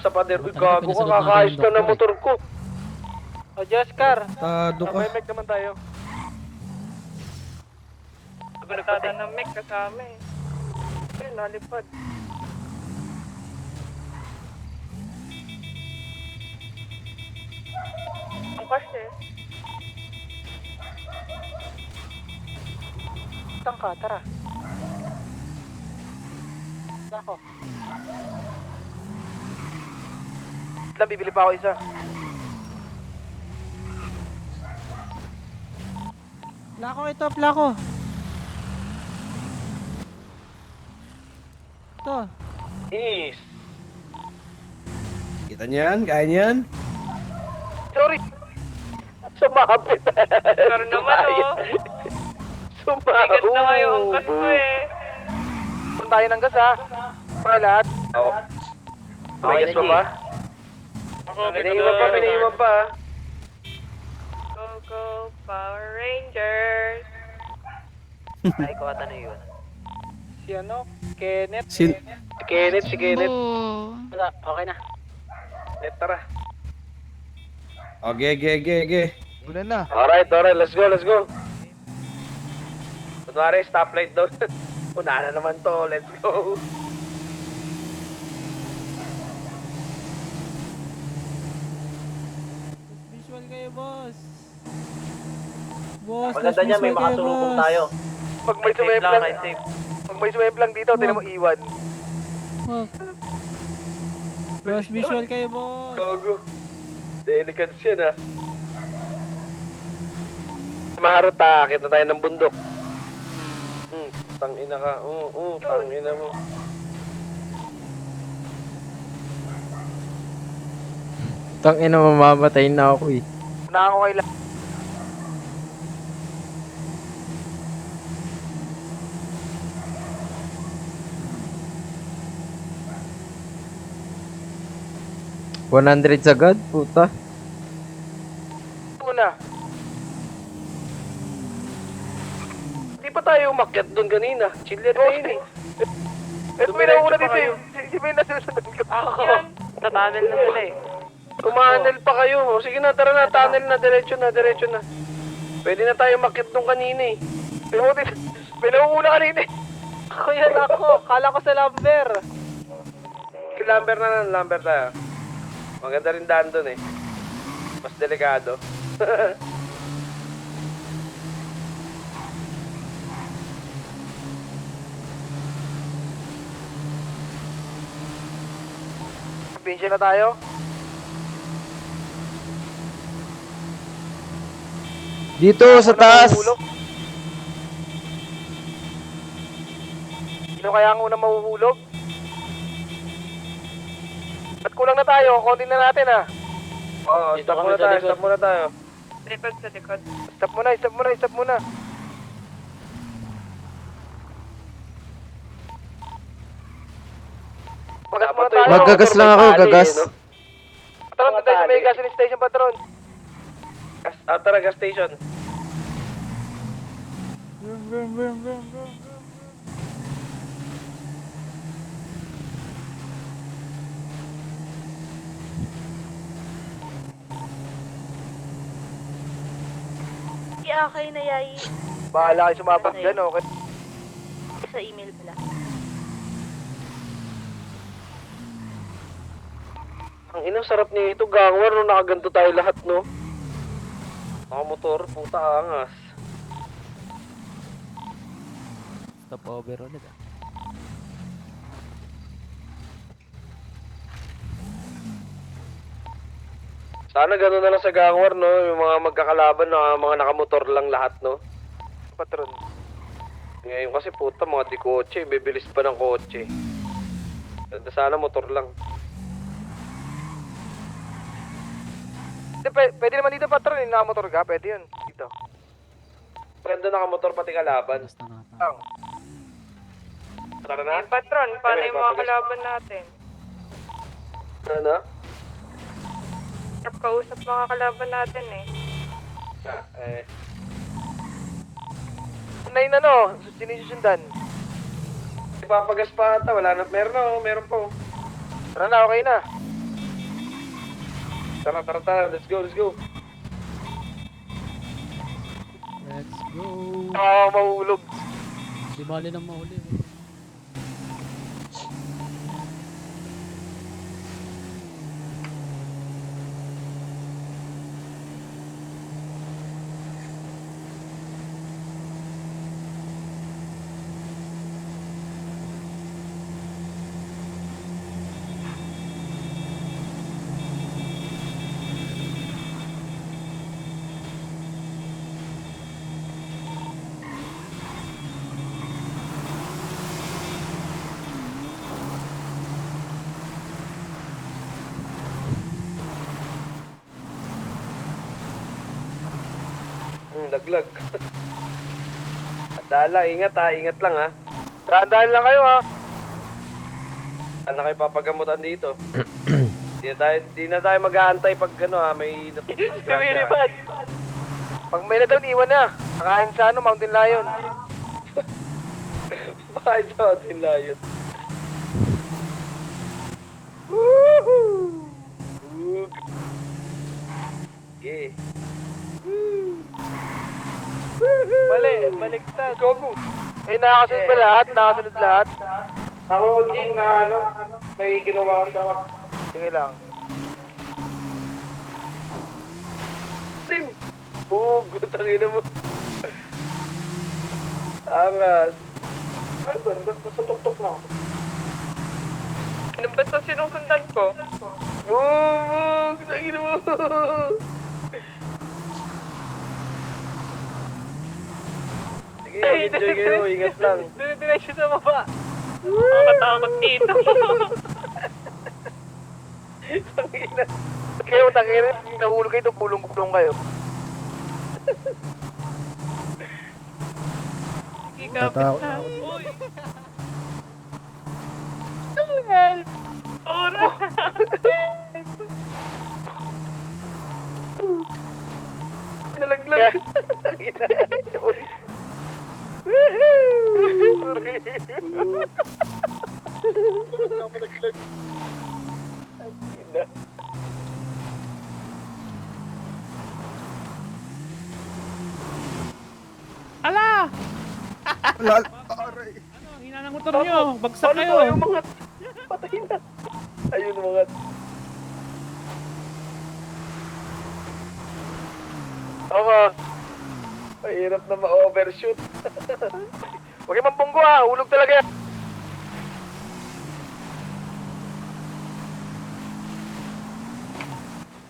sa pader. Uy, Talaga, gago ka, pinasunod natin kakayos yung ka ng doktor, motor ko. O, Joscar. Tado ka. May mech naman tayo. Barkada ng mech kasama eh. Ayun, nalipad. Ang kasi. Saan ka? Tara. Ako. Lang, bibili pa ako isa. Plako ito, plako. Ito. Is. Kita niyan? Kaya niyan? Sorry. Sumabit. Pero naman oh. Bigat na nga yung angkas ko eh. Punta tayo ng gas ha. Para lahat. Oo. May gas pa ba? Ako, Piniiwan pa. Go, go, Power Rangers. Ay, kuwata na yun. Si ano? Kenneth. Si Si Kenneth. Wala, okay na. Tara. Okay, ge. Ulan na. Alright, let's go. Kunwari, stoplight doon. Una na naman to, let's go. Visual kayo, boss. Boss, Maganda niya, may makasulubong tayo. Pag may sumep lang dito, tinan mo iwan. Oh. Boss, visual kayo, boss. Gago. Delicate yan ah. Maharot ta, kita tayo ng bundok. Tangina ka. Tangina mo. Tangina, mamamatay na ako eh. Na ako kailan. $100 agad, puta. Una. Di pa tayo umakyat doon kanina. Chiller na yun eh. Eh, may nauna dito eh. Si May nasusunod ko. Yan. Sa tunnel na sila eh. Tumanel pa kayo. O, sige na, tara na. Tunnel na. Diretso na. Pwede na tayo umakyat doon kanina eh. May nauna kanina eh. Ako yan ako. Kala ko sa lumber. Lumber tayo. Maganda rin daan doon eh. Mas delikado. Pinsya na tayo. Dito, sa taas. Sino kaya ang unang mahuhulog? Ba't kulang na tayo? Konti na natin ah. Oo, stop muna tayo. Likod sa likod. Stop muna. Magas muna tayo. Maggagas lang ako, gagas. Patron, doon tayo sa may gasoline station, patron. Tara, gas station. Okay na yay. Bahala kayo sumabak dyan, okay? Sa email pala. Ang inang sarap nito, gangwar, no? Nakaganto tayo lahat, no? Nakamotor, puta angas. Stop over ulit ah. Sana gano'n na lang sa gangwar, no? Yung mga magkakalaban na mga nakamotor lang lahat, no? Patron. Ngayon kasi puta, mga di kotse, bibilis pa ng kotse. Sana motor lang. Pwede naman dito, patron. Yung nakamotor ka, pwede yun. Dito. Maganda nakamotor pati kalaban. Basta na tayo. Ang. Tara na? Patron, paano Ay, yung mga papagas. kalaban natin? Ano? Sarap kausap mga kalaban natin eh. Unayin na no, sinisusundan. Ipapagas pa ata, wala na. Meron pa oh. Tara na, okay na. Tara, tara, tara. Let's go, let's go. Let's go. Mahulog. Di bali nang mahuli. Laglag. Dala, ingat ha, ingat lang ha. Dahan-dahan lang kayo ha. Ano kayo papagamutan dito? Di na tayo mag-aantay pag ano ha, may Lumilipad. Pag may na daw, iwan na. Nakain sa ano, Mountain Lion. Bakit sa atin layon? Okay. Baliktad. Gogo. Eh, nakasunod ba lahat? Nakasunod lahat? Ako, Jing, na ano, may ginawa ko. Sige lang. Sim! Tangina mo. Angas. Ano ba? Nasa tok-tok na ako. Ano ba sa sinusundan ko? Tangina mo. Sige, enjoy kayo. Ingat lang. Diretso sa baba. Nakakatakot dito. Tangina. Kayo, tangin. Nahulog kayo, bulong-bulong kayo. Ikapit na. Uy! Ora! Nalaglag. Ala! Lal. Ano, hina ng motor nyo. Bagsak Ano kayo. to? Yung mga... Patay na. Ayun mga... Oo. Mahirap na ma-overshoot. Huwag kayo mampunggo ha. Hulog talaga yan.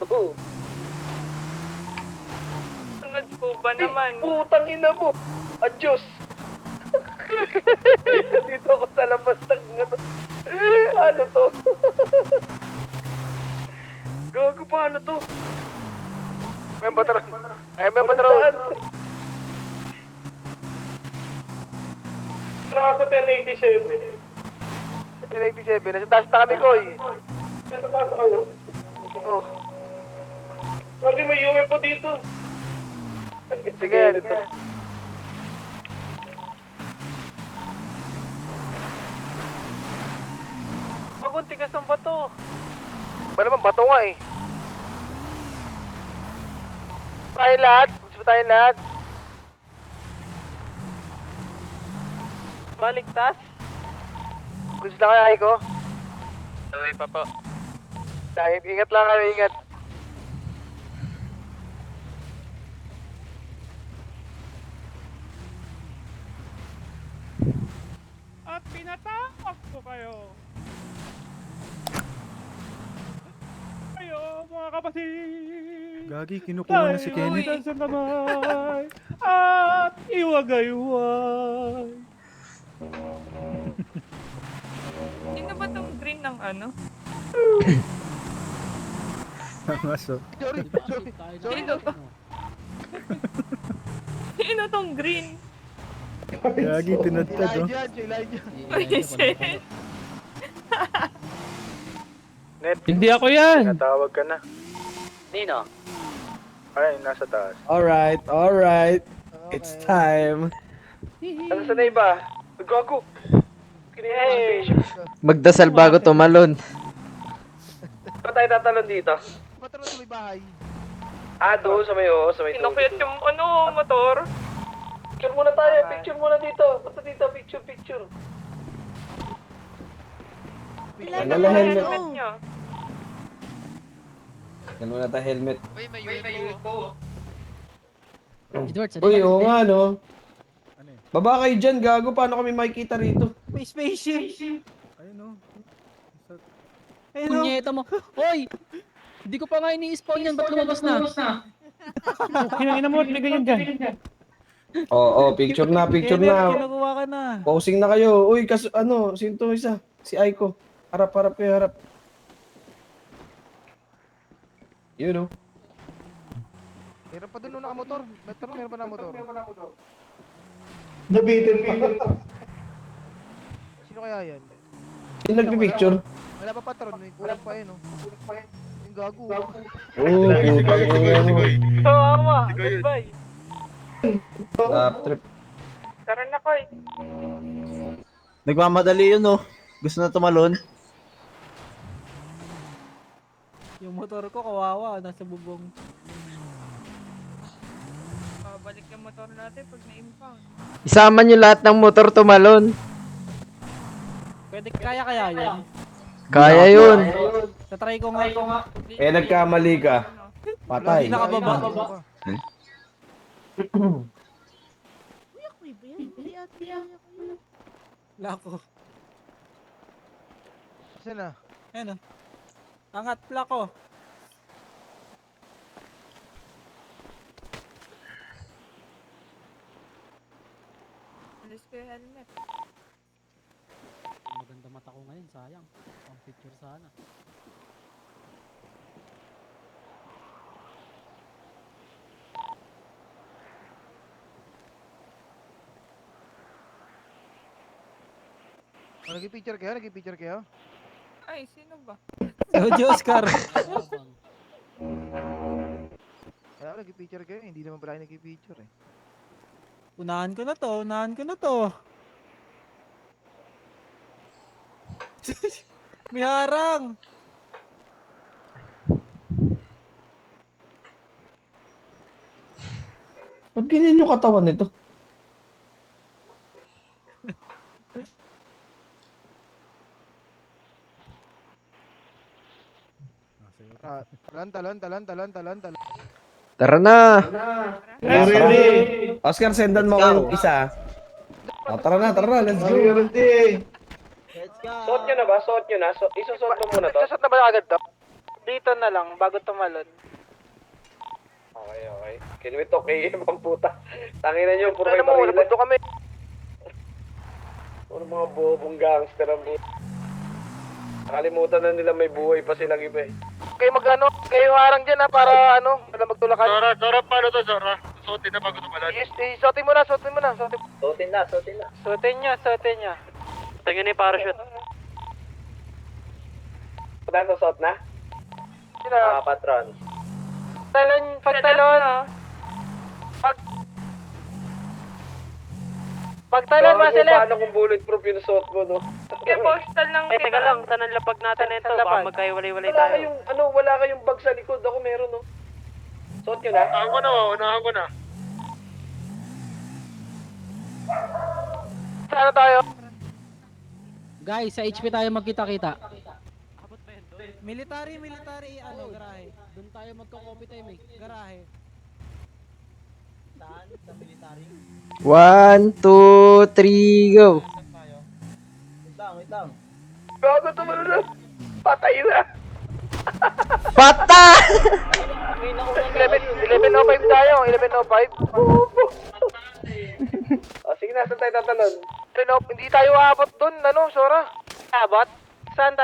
Oo. Sunod po ba naman? Putang ina mo. Adios. Dito ako sa labas ng ano. Ano to? Gago pa ano to? May batara. Ay, may batara. Nasa 1087. 1987. Nasa taas na kami ko eh. Nasa taas kayo. Oh. Kasi may UFO dito. Sige. Maguntigas ang bato. Ba naman, bato nga eh. Tayo lahat. Gusto tayo lahat. Baligtas? Gusto na kaya ko. Tuloy pa po. Dahil ingat lang kayo, ingat. At pinatawag ko kayo. Kayo, mga kapatid. Gagi, kinukuha na si Kenneth. Tayo sa kamay. At iwagayway. Sino ba tong green ng ano? Ang aso. Sino ba? Sino tong green? Gagi, tinadtad oh. Shit. Hindi ako yan. Natawag ka na. Nino? Ay, nasa taas. Alright, alright. It's time. Ano sa na iba? Gago. Hey! Magdasal bago tumalon. Ba tayo tatalon dito? patron sa may bahay. Ah, doon sa may Kinakuyat yung motor. Picture muna tayo, picture muna dito. Basta dito, picture. Ilan Ano na na kayo? helmet? Niya. Yan muna tayo helmet. Edward, Uy, oo nga, no? Ano eh? Baba kayo dyan, gago. Paano kami makikita rito? May spaceship! Ayun o. Punyeta mo. Hoy! Hindi ko pa nga ini-spawn yan. Ba't lumabas na? Kinangina mo at may ganyan dyan. Oo, picture na. Kinukuha ka na. Posing na kayo. Uy, sino to isa? Si Aiko. Harap kayo, harap. Yun, no? Meron pa doon nakamotor. Meron pa na motor. Sino kaya yan? Sino nagpipicture? Wala pa patron. Kulang pa yun, oh. Yung gago. Oo, putang ina mo. Tama. Goodbye. Lap trip. Tara na, Koy. Nagmamadali yun, no? Gusto na tumalon. Yung motor ko kawawa. Nasa bubong. Babalik yung motor natin pag na-impound. Isama nyo lahat ng motor tumalon. Pwede kaya yan. Kaya yun. Tatry ko nga. Eh, nagkamali ka. Patay. Hindi nakababa. Kuya, kuya ba yan? Hindi ate yan. Lako. Saan na? Ayan o. Angat, lako. Alis ko yung helmet. Maganda mata ko ngayon, sayang. Ang picture sana. Nag-picture kayo? Ay, sino ba? So, Oscar. Kaya nag-picture kayo. Hindi naman pala nag-picture eh. Unahan ko na to. May harang. Ba't ganyan yung katawan nito? Talon. Tara na. Oscar, sendan mo yung isa. Oh, tara na, let's go. Suot nyo na ba? Isusuot mo muna to. Sasot na ba agad to? Dito na lang, bago tumalon. Okay. Kinuwit okay, ibang puta. Tangina nyo, puro Ano kayo mo, barilan. nabunto kami. Puro mga bobong gangster ang buta. Nakalimutan na nila may buhay pa silang iba eh. Kayo harang dyan ha, para para magtulakan. Zora, paano to, Zora? Suotin na bago tumalan. Sotin mo na. Suotin niya. Tingnan ni parachute. Pagdaan sa suot na? Sino? Patron. Pagtalon. Pagtalon, Marcelo. Paano kung bulletproof yung suot mo, no? Kaya postal ng teka lang, saan ang lapag natin ito? Baka magkaiwalay-walay tayo. Wala kayong bag sa likod. Ako meron, no? Suot nyo na? Unahan ko na. Saan tayo? Guys, sa HP tayo magkita-kita. Military, garahe. Doon tayo magko-copy time eh. Garahe. Saan? Sa military? 1, 2, 3, go. Wait lang. Gago tumalon na. Patay na. Pata! 11:05 tayo. 11:05. Sige na, saan tayo tatalon? Hindi tayo aabot dun, Sora. Abot? Saan